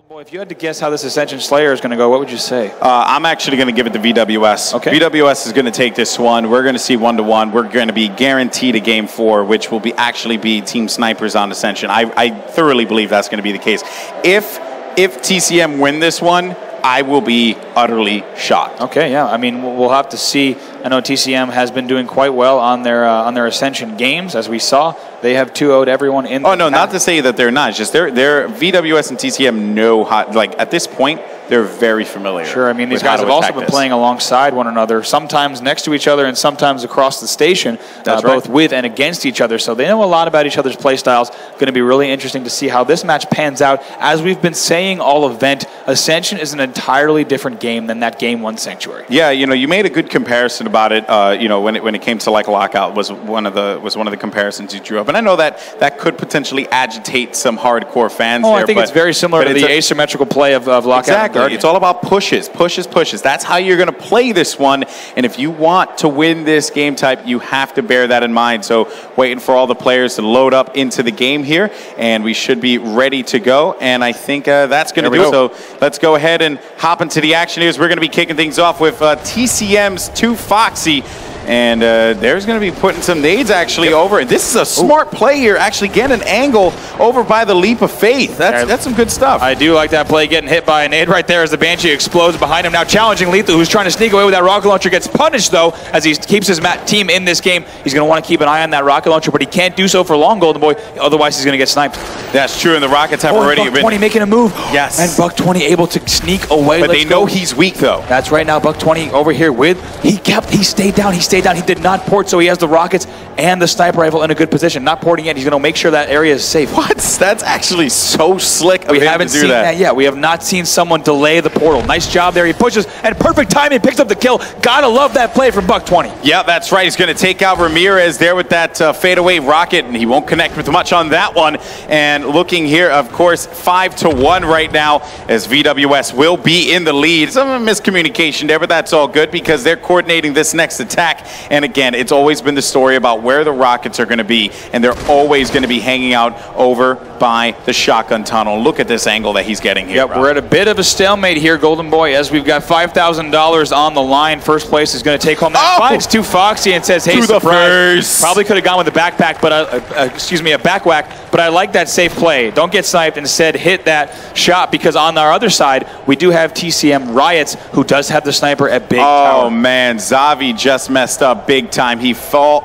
Boy, if you had to guess how this Ascension Slayer is going to go, what would you say? I'm actually going to give it to VwS. Okay. VwS is going to take this one. We're going to see 1-1. We're going to be guaranteed a game 4, which will actually be Team Snipers on Ascension. I thoroughly believe that's going to be the case. If TCM win this one, I will be utterly shocked. Okay, yeah. I mean, we'll have to see. I know TCM has been doing quite well on their Ascension games, as we saw. They have 2-0'd everyone in. Oh no, not to say that they're not. It's just they're VwS and TCM know how. Like at this point, they're very familiar. Sure. I mean, these guys have also been playing alongside one another, sometimes next to each other and sometimes across the station, both with and against each other. So they know a lot about each other's play styles. Going to be really interesting to see how this match pans out. As we've been saying all event, Ascension is an entirely different game than that Game 1 Sanctuary. Yeah, you know, you made a good comparison about it. You know, when it came to like Lockout was one of the comparisons you drew up, and I know that could potentially agitate some hardcore fans. I think it's very similar to the asymmetrical play of Lockout. Exactly. It's all about pushes. That's how you're going to play this one. And if you want to win this game type, you have to bear that in mind. So waiting for all the players to load up into the game here, and we should be ready to go. And I think that's going to do it. So let's go ahead and hop into the action here. We're going to be kicking things off with TCM's 2 Foxy. And there's going to be putting some nades actually over. And this is a smart play here, actually get an angle over by the Leap of Faith. That's some good stuff. I do like that play, getting hit by a nade right there as the Banshee explodes behind him. Now challenging Lethal, who's trying to sneak away with that rocket launcher, gets punished though as he keeps his team in this game. He's going to want to keep an eye on that rocket launcher, but he can't do so for long, Golden Boy. Otherwise, he's going to get sniped. That's true, and the Rockets have already been... Buck20 making a move. Yes. And Buck20 able to sneak away. But they know he's weak, though. That's right now. Buck20 over here with... He stayed down. He did not port, so he has the rockets and the sniper rifle in a good position. Not porting yet. He's going to make sure that area is safe. What? That's actually so slick. We haven't seen that yet. We have not seen someone delay the portal. Nice job there. He pushes, and perfect timing, picks up the kill. Gotta love that play from Buck20. Yeah, that's right. He's going to take out Ramirez there with that fadeaway rocket, and he won't connect with much on that one. And looking here, of course, 5-1 right now, as VwS will be in the lead. Some miscommunication there, but that's all good because they're coordinating this next attack. And again, it's always been the story about where the rockets are going to be, and they're always going to be hanging out over by the shotgun tunnel. Look at this angle that he's getting here. Yep, we're at a bit of a stalemate here, Golden Boy, as we've got $5,000 on the line. First place is going to take home that. Finds 2 Foxy and says, hey, surprise. Probably could have gone with a backpack, but excuse me, a back whack, but I like that safe play. Don't get sniped, instead hit that shot, because on our other side, we do have TCM Riots, who does have the sniper at big tower. Oh man, Zavi just messed up big time. He fell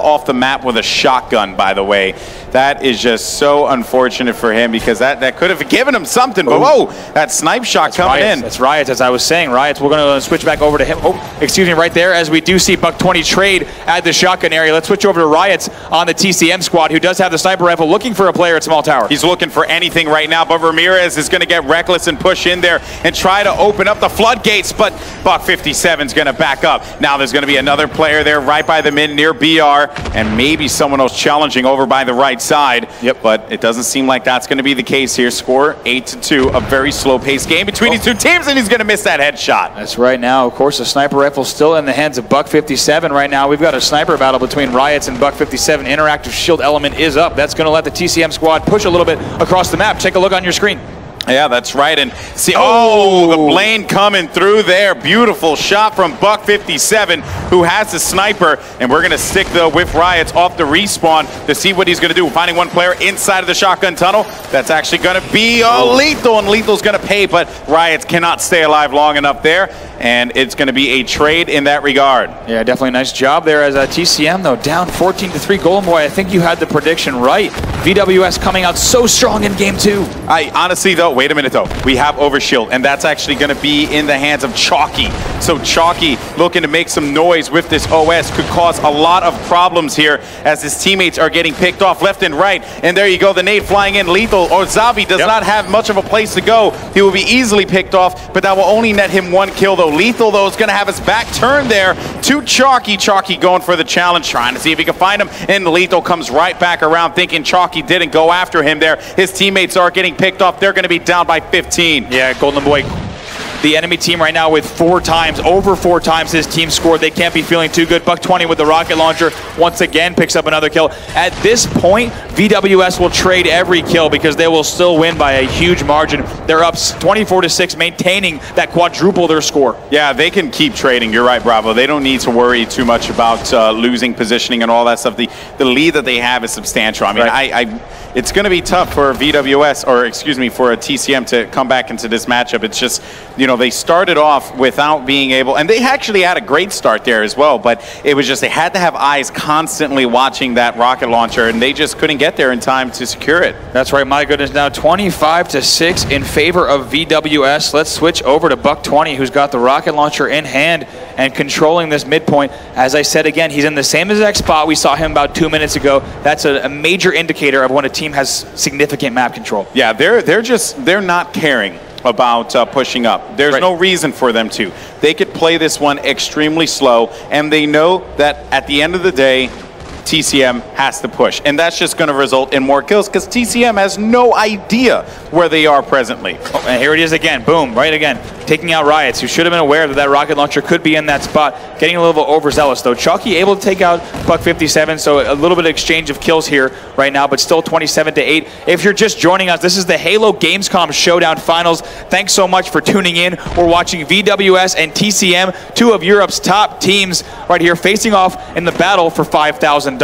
off the map with a shotgun, by the way. That is just so unfortunate for him, because that could have given him something. But whoa, that snipe shot coming in. That's Riots, as I was saying. Riots, we're going to switch back over to him. Oh, excuse me, right there, as we do see Buck20 trade at the shotgun area. Let's switch over to Riots on the TCM squad, who does have the sniper rifle, looking for a player at small tower. He's looking for anything right now, but Ramirez is going to get reckless and push in there and try to open up the floodgates, but Buck57 is going to back up. Now there's going to be another player there right by the mid near BR, and maybe someone else challenging over by the right side. Yep. But it doesn't seem like that's going to be the case here. Score 8-2, a very slow-paced game between these two teams, and he's going to miss that headshot. That's right. Now, of course, the sniper rifle still in the hands of Buck57 right now. We've got a sniper battle between Riots and Buck57. Interactive shield element is up. That's going to let the TCM squad push a little bit across the map. Take a look on your screen. Yeah, that's right. And see, the Blaine coming through there. Beautiful shot from Buck57, who has the sniper. And we're going to stick, though, with Riots off the respawn to see what he's going to do. Finding one player inside of the shotgun tunnel. That's actually going to be Lethal, and Lethal's going to pay, but Riots cannot stay alive long enough there. And it's going to be a trade in that regard. Yeah, definitely a nice job there as TCM, though, down 14-3. Golden Boy, I think you had the prediction right. VwS coming out so strong in Game 2. Honestly, though, wait a minute, though. We have Overshield, and that's actually going to be in the hands of Chalky. So Chalky, looking to make some noise with this OS, could cause a lot of problems here as his teammates are getting picked off left and right. And there you go, the nade flying in. Lethal, or Zavi, does not have much of a place to go. He will be easily picked off, but that will only net him 1 kill, though. Lethal, though, is going to have his back turned there to Chalky. Chalky going for the challenge, trying to see if he can find him. And Lethal comes right back around, thinking Chalky didn't go after him there. His teammates are getting picked off. They're going to be down by 15. Yeah, Golden Boy the enemy team right now with over four times his team scored. They can't be feeling too good. Buck20 with the rocket launcher once again picks up another kill. At this point, VwS will trade every kill because they will still win by a huge margin. They're up 24-6, maintaining that quadruple their score. Yeah, they can keep trading. You're right, Bravo. They don't need to worry too much about losing positioning and all that stuff. The lead that they have is substantial. I mean, right. It's going to be tough for VwS, or excuse me, for a TCM to come back into this matchup. It's just, you know, they started off without being able, and they actually had a great start there as well, but it was just they had to have eyes constantly watching that rocket launcher, and they just couldn't get there in time to secure it. That's right. My goodness. Now 25-6 in favor of VwS. Let's switch over to Buck20, who's got the rocket launcher in hand and controlling this midpoint. As I said again, he's in the same exact spot we saw him about 2 minutes ago. That's a major indicator of when a team has significant map control. Yeah, they're not caring about pushing up. There's no reason for them to. They could play this one extremely slow, and they know that at the end of the day, TCM has to push, and that's just going to result in more kills because TCM has no idea where they are presently. Oh, and here it is again, boom, right again, taking out Riots, who should have been aware that that rocket launcher could be in that spot. Getting a little bit overzealous though. Chalky able to take out Buck57, so a little bit of exchange of kills here right now, but still 27-8. If you're just joining us, this is the Halo Gamescom Showdown Finals. Thanks so much for tuning in. We're watching VwS and TCM, two of Europe's top teams right here, facing off in the battle for $5,000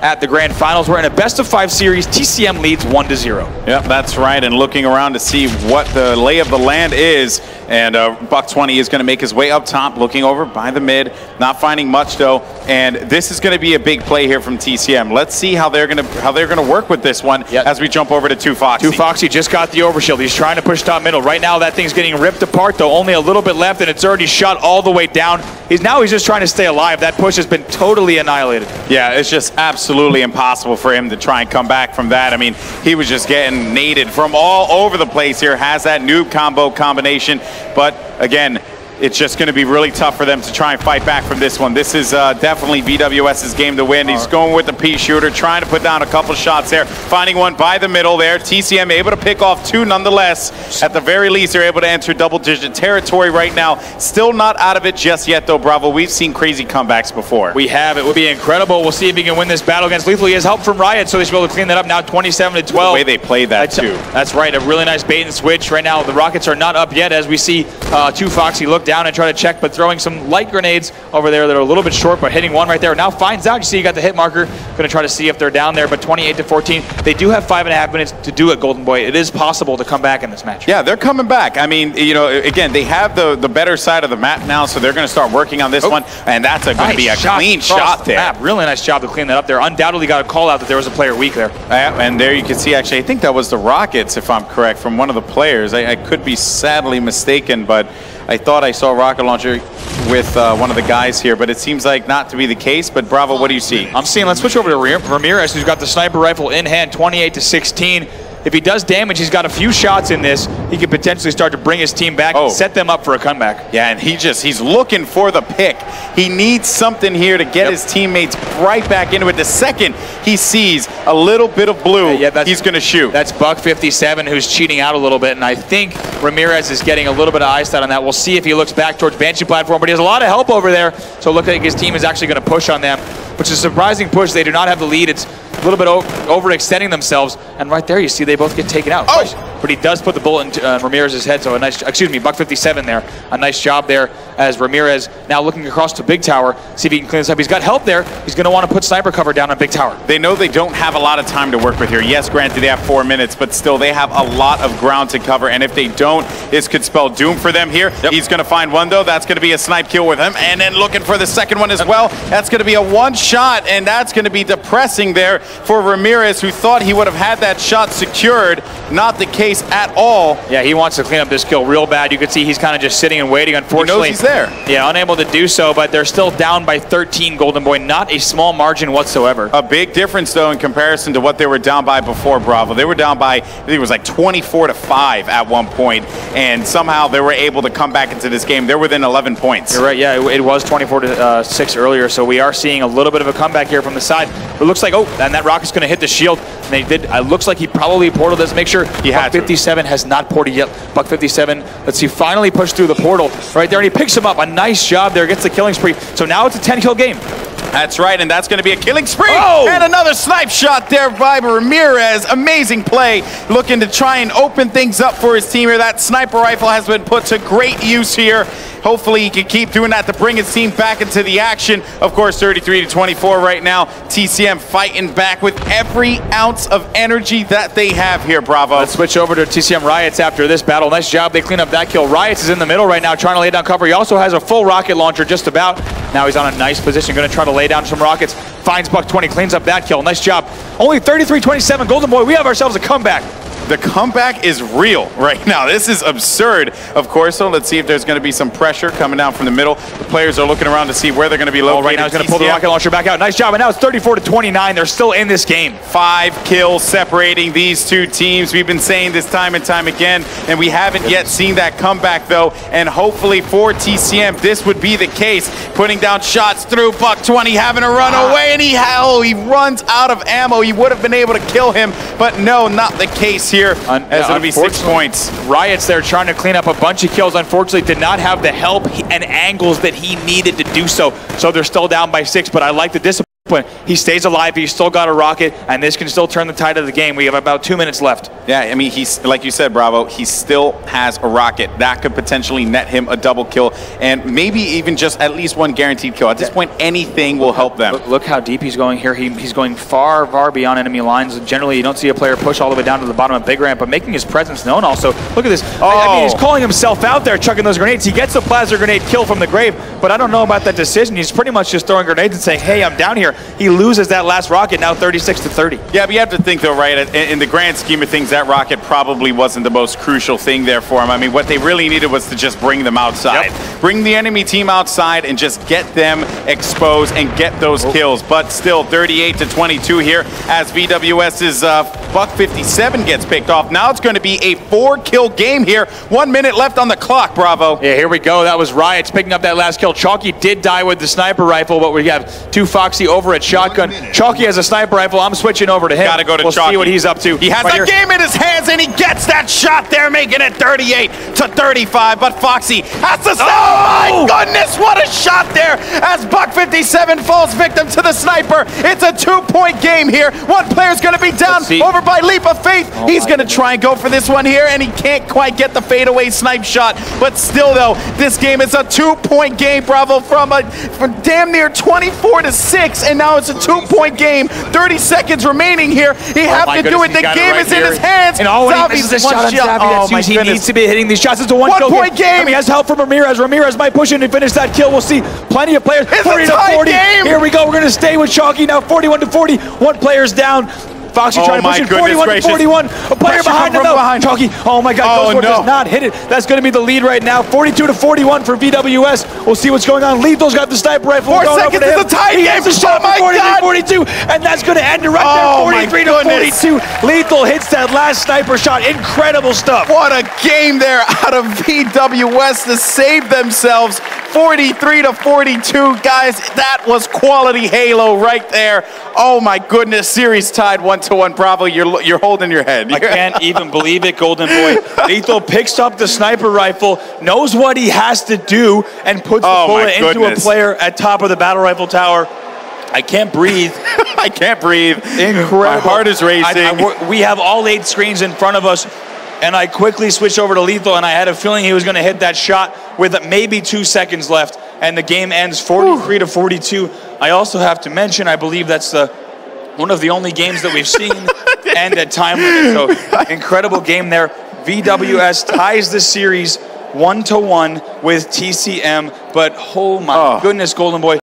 at the Grand Finals. We're in a best-of-5 series. TCM leads 1-0. Yep, that's right, and looking around to see what the lay of the land is, and Buck20 is going to make his way up top, looking over by the mid, not finding much though, and this is going to be a big play here from TCM. Let's see how they're going to work with this one as we jump over to 2Foxy. 2Foxy just got the overshield. He's trying to push top middle. Right now that thing's getting ripped apart though, only a little bit left, and it's already shot all the way down. He's just trying to stay alive. That push has been totally annihilated. Yeah, it's just absolutely impossible for him to try and come back from that. I mean, he was just getting naded from all over the place here. Has that noob combo combination, but again, it's just going to be really tough for them to try and fight back from this one. This is definitely VwS's game to win. He's going with the P shooter, trying to put down a couple shots there, finding one by the middle there. TCM able to pick off two nonetheless. At the very least, they're able to enter double-digit territory right now. Still not out of it just yet, though, Bravo. We've seen crazy comebacks before. We have. It would be incredible. We'll see if he can win this battle against Lethal. He has help from Riot, so they should be able to clean that up now, 27-12. The way they played that, too. That's right. A really nice bait and switch. Right now, the Rockets are not up yet, as we see 2Foxy look down and try to check, but throwing some light grenades over there that are a little bit short, but hitting one right there. Now finds out. You see, you got the hit marker. Going to try to see if they're down there, but 28-14. They do have 5.5 minutes to do it, Golden Boy. It is possible to come back in this match. Yeah, they're coming back. I mean, you know, again, they have the better side of the map now, so they're going to start working on this one, and that's going to be a clean shot there. Map. Really nice job to clean that up there. Undoubtedly got a call out that there was a player weak there. And there you can see, actually, I think that was the Rockets, if I'm correct, from one of the players. I could be sadly mistaken, but I thought I saw a rocket launcher with one of the guys here, but it seems like not to be the case. But Bravo, what do you see? I'm seeing, let's switch over to Ramirez, who's got the sniper rifle in hand, 28-16. If he does damage, he's got a few shots in this. He could potentially start to bring his team back and set them up for a comeback. Yeah, and he's looking for the pick. He needs something here to get his teammates right back into it. The second he sees a little bit of blue, he's going to shoot. That's Buck57 who's cheating out a little bit, and I think Ramirez is getting a little bit of eyesight on that. We'll see if he looks back towards Banshee platform, but he has a lot of help over there, so it looks like his team is actually going to push on them, which is a surprising push. They do not have the lead. It's a little bit overextending themselves, and right there you see they both get taken out. But he does put the bullet in Ramirez's head, so a nice, Buck57 there. A nice job there as Ramirez now looking across to Big Tower, see if he can clean this up. He's got help there. He's going to want to put sniper cover down on Big Tower. They know they don't have a lot of time to work with here. Yes, granted they have 4 minutes, but still they have a lot of ground to cover, and if they don't, this could spell doom for them here. He's going to find one though. That's going to be a snipe kill with him, and then looking for the second one as well. That's going to be a one shot, and that's going to be depressing there for Ramirez, who thought he would have had that shot secured. Not the case at all. Yeah, he wants to clean up this kill real bad. You can see he's kind of just sitting and waiting. Unfortunately, he knows he's there. Yeah, unable able to do so, but they're still down by 13, Golden Boy. Not a small margin whatsoever. A big difference, though, in comparison to what they were down by before, Bravo. They were down by, I think it was like 24-5 at one point, and somehow they were able to come back into this game. They're within 11 points. You're right, yeah, it was 24-6 earlier, so we are seeing a little bit of a comeback here from the side. It looks like, oh, and that rocket's going to hit the shield. And they did. It looks like he probably portaled this. Make sure he had Buck 57 has not ported yet. Buck 57, let's see, finally pushed through the portal right there, and he picks him up. A nice job there, gets the killing spree. So now it's a 10-kill game. That's right, and that's going to be a killing spree. Oh! And another snipe shot there by Ramirez. Amazing play, looking to try and open things up for his team here. That sniper rifle has been put to great use here. Hopefully he can keep doing that to bring his team back into the action. Of course, 33-24 right now. TCM fighting back with every ounce of energy that they have here, Bravo. Let's switch over to TCM Riots after this battle. Nice job. They clean up that kill. Riots is in the middle right now trying to lay down cover. He also has a full rocket launcher just about. Now he's on a nice position. Going to try to lay down some rockets. Finds Buck 20. Cleans up that kill. Nice job. Only 33-27. Golden Boy, we have ourselves a comeback. The comeback is real right now. This is absurd, of course. So let's see if there's going to be some pressure coming down from the middle. The players are looking around to see where they're going to be located. Right now he's going to pull the rocket launcher back out. Nice job. And now it's 34-29. They're still in this game. 5 kills separating these two teams. We've been saying this time and time again, and we haven't yet seen that comeback, though. And hopefully for TCM, this would be the case. Putting down shots through Buck 20, having to run away, and he runs out of ammo. He would have been able to kill him, but no, not the case here, as it'll be 6 points. Riots there trying to clean up a bunch of kills. Unfortunately, did not have the help and angles that he needed to do so. So they're still down by 6, but I like the discipline. He stays alive, he's still got a rocket, and this can still turn the tide of the game. We have about 2 minutes left. Yeah, I mean, he's, like you said, Bravo, he still has a rocket. That could potentially net him a double kill, and maybe even just at least one guaranteed kill. At this point, anything will help them. Look how deep he's going here. He's going far, far beyond enemy lines. Generally, you don't see a player push all the way down to the bottom of Big Ramp, but making his presence known also. Look at this. I mean, he's calling himself out there, chucking those grenades. He gets the plasma grenade kill from the grave, but I don't know about that decision. He's pretty much just throwing grenades and saying, hey, I'm down here. He loses that last rocket, now 36-30. Yeah, but you have to think, though, right, in the grand scheme of things, that rocket probably wasn't the most crucial thing there for him. I mean, what they really needed was to just bring them outside. Yep. Bring the enemy team outside and just get them exposed and get those kills. But still, 38-22 here as VwS's Buck 57 gets picked off. Now it's going to be a 4-kill game here. 1 minute left on the clock, Bravo. Yeah, here we go. That was Riots picking up that last kill. Chalky did die with the sniper rifle, but we have 2 Foxy over at shotgun. Chalky has a sniper rifle. I'm switching over to him. Gotta go to Chalky. See what he's up to. He has that game in his hands, and he gets that shot there, making it 38-35. But Foxy has to stop. Oh my goodness, what a shot there as Buck 57 falls victim to the sniper. It's a 2-point game here. One player's going to be down over by leap of faith. He's going to try and go for this one here, and he can't quite get the fadeaway snipe shot. But still, though, this game is a 2-point game, Bravo, from damn near 24-6, and now it's a 2-point game. 30 seconds remaining here. He have to do it. The game is in his hands. And he misses a shot on Zavi. He needs to be hitting these shots. It's a 1-point game. And he has help from Ramirez. Ramirez might push in and finish that kill. We'll see plenty of players. It's a tie game. Here we go. We're going to stay with Chalky now. 41-40. 1 player's down. Foxy trying to push it, 41-41. A player behind him, though. Chalky, oh my God, does not hit it. That's going to be the lead right now. 42-41 for VwS. We'll see what's going on. Lethal's got the sniper rifle. 4 seconds is the tie game. He has a shot for 43-42, and that's going to end it right there. 43-42. Lethal hits that last sniper shot. Incredible stuff. What a game there out of VwS to save themselves. 43-42, guys. That was quality Halo right there. Oh my goodness, series tied 1-1. Bravo, you're holding your head. I can't even believe it, Golden Boy. Lethal picks up the sniper rifle, knows what he has to do, and puts the bullet into a player at top of the battle rifle tower. I can't breathe. I can't breathe. Incredible. My heart is racing. We have all 8 screens in front of us, and I quickly switched over to Lethal, and I had a feeling he was going to hit that shot with maybe 2 seconds left, and the game ends 43-42. I also have to mention, I believe that's one of the only games that we've seen end at time limit. So incredible game there. VwS ties the series 1-1 with TCM, but oh my goodness, Golden Boy.